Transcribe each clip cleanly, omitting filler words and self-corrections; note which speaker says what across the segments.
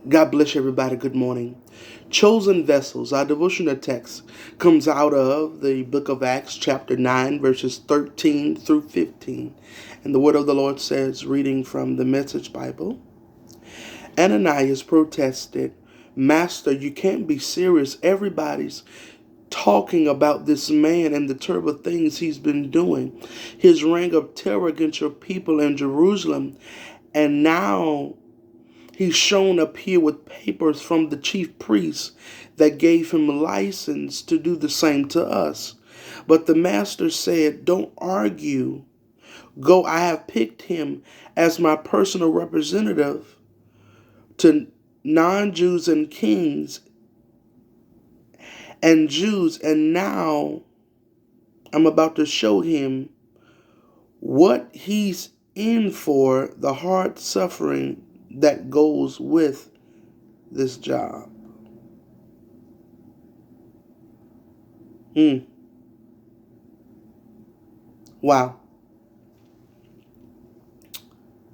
Speaker 1: God bless everybody. Good morning. Chosen vessels. Our devotional text comes out of the book of Acts, chapter 9, verses 13 through 15. And the word of the Lord says, reading from the Message Bible, Ananias protested, "Master, you can't be serious. Everybody's talking about this man and the terrible things he's been doing. His reign of terror against your people in Jerusalem. And now he's shown up here with papers from the chief priests that gave him license to do the same to us." But the master said, "Don't argue. Go, I have picked him as my personal representative to non-Jews and kings and Jews, and now I'm about to show him what he's in for, the hard suffering that goes with this job." Wow.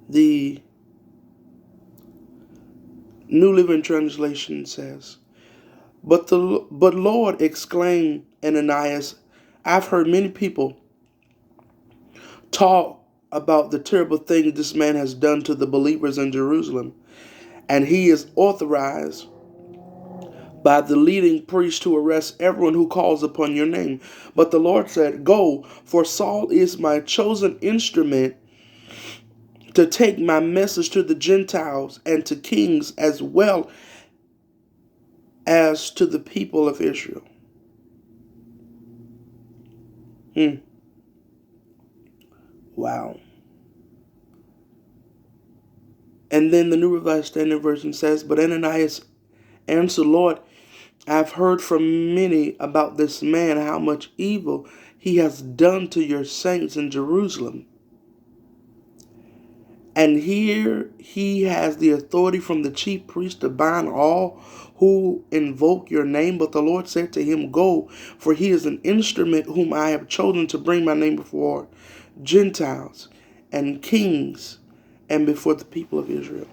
Speaker 1: The New Living Translation says, But Lord," exclaimed Ananias, "I've heard many people talk about the terrible thing this man has done to the believers in Jerusalem, and he is authorized by the leading priest to arrest everyone who calls upon your name." But the Lord said, "Go, for Saul is my chosen instrument to take my message to the Gentiles and to kings as well as to the people of Israel." Wow. And then the New Revised Standard Version says, "But Ananias answered, Lord, I've heard from many about this man, how much evil he has done to your saints in Jerusalem. And here he has the authority from the chief priest to bind all who invoke your name. But the Lord said to him, Go, for he is an instrument whom I have chosen to bring my name before Gentiles and kings and before the people of Israel."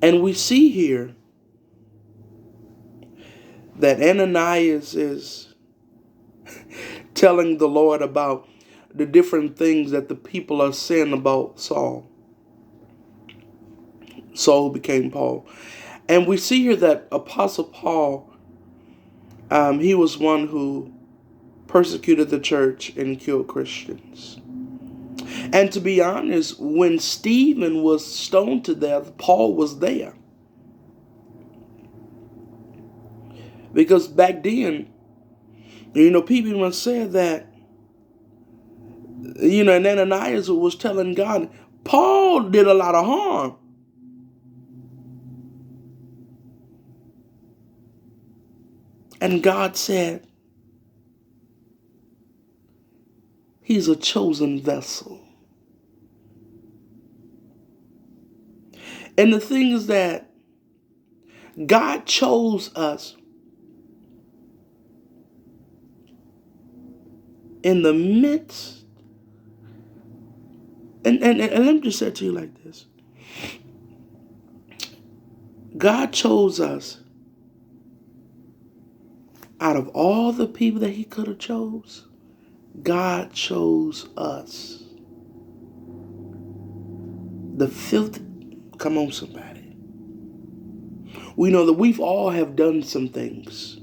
Speaker 1: And we see here that Ananias is telling the Lord about the different things that the people are saying about Saul. Saul became Paul. And we see here that Apostle Paul, he was one who persecuted the church and killed Christians. And to be honest, when Stephen was stoned to death, Paul was there. Because back then, people even said that, and Ananias was telling God, Paul did a lot of harm. And God said, he's a chosen vessel. And the thing is that God chose us in the midst. And let me just say it to you like this. God chose us out of all the people that he could have chose. God chose us. The filthy. Come on, somebody. We know that we've all have done some things.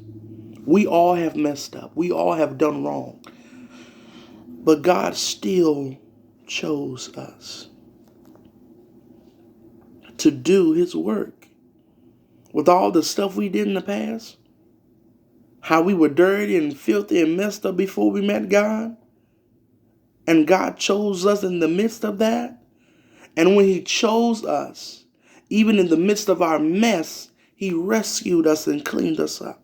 Speaker 1: We all have messed up. We all have done wrong. But God still chose us to do his work. With all the stuff we did in the past, how we were dirty and filthy and messed up before we met God, and God chose us in the midst of that. And when he chose us, even in the midst of our mess, he rescued us and cleaned us up.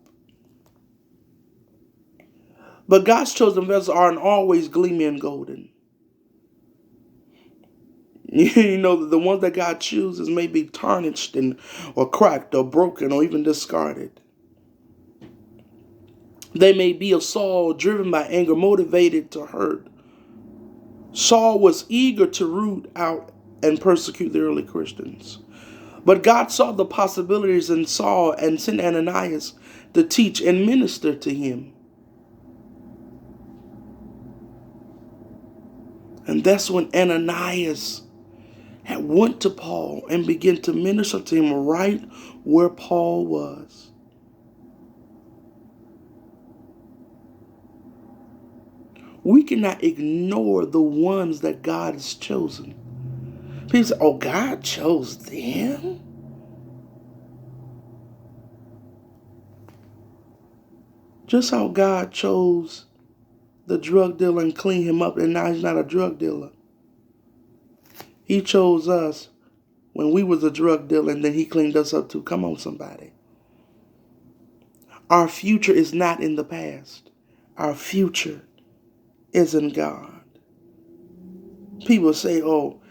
Speaker 1: But God's chosen vessels aren't always gleaming and golden. The ones that God chooses may be tarnished or cracked or broken or even discarded. They may be a Saul driven by anger, motivated to hurt. Saul was eager to root out and persecute the early Christians. But God saw the possibilities in Saul and sent Ananias to teach and minister to him. And that's when Ananias had went to Paul and began to minister to him right where Paul was. We cannot ignore the ones that God has chosen. People say, oh, God chose them? Just how God chose the drug dealer and cleaned him up, and now he's not a drug dealer. He chose us when we was a drug dealer, and then he cleaned us up too. Come on, somebody. Our future is not in the past. Our future is in God. People say, oh,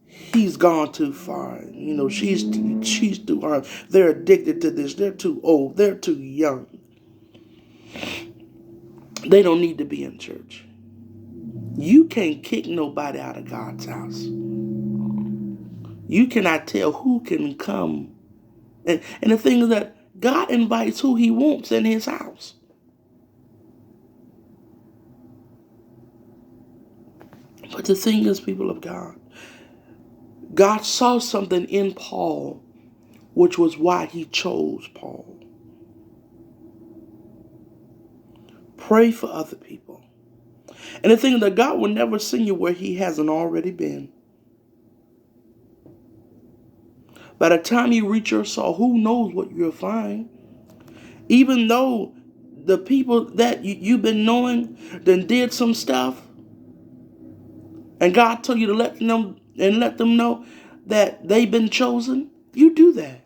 Speaker 1: he's gone too far. You know, she's too hard. They're addicted to this. They're too old. They're too young. They don't need to be in church. You can't kick nobody out of God's house. You cannot tell who can come. And the thing is that God invites who he wants in his house. But the thing is, people of God, God saw something in Paul, which was why he chose Paul. Pray for other people. And the thing is that God will never send you where he hasn't already been. By the time you reach your soul, who knows what you'll find? Even though the people that you've been knowing then did some stuff, and God told you to let them know that they've been chosen, you do that.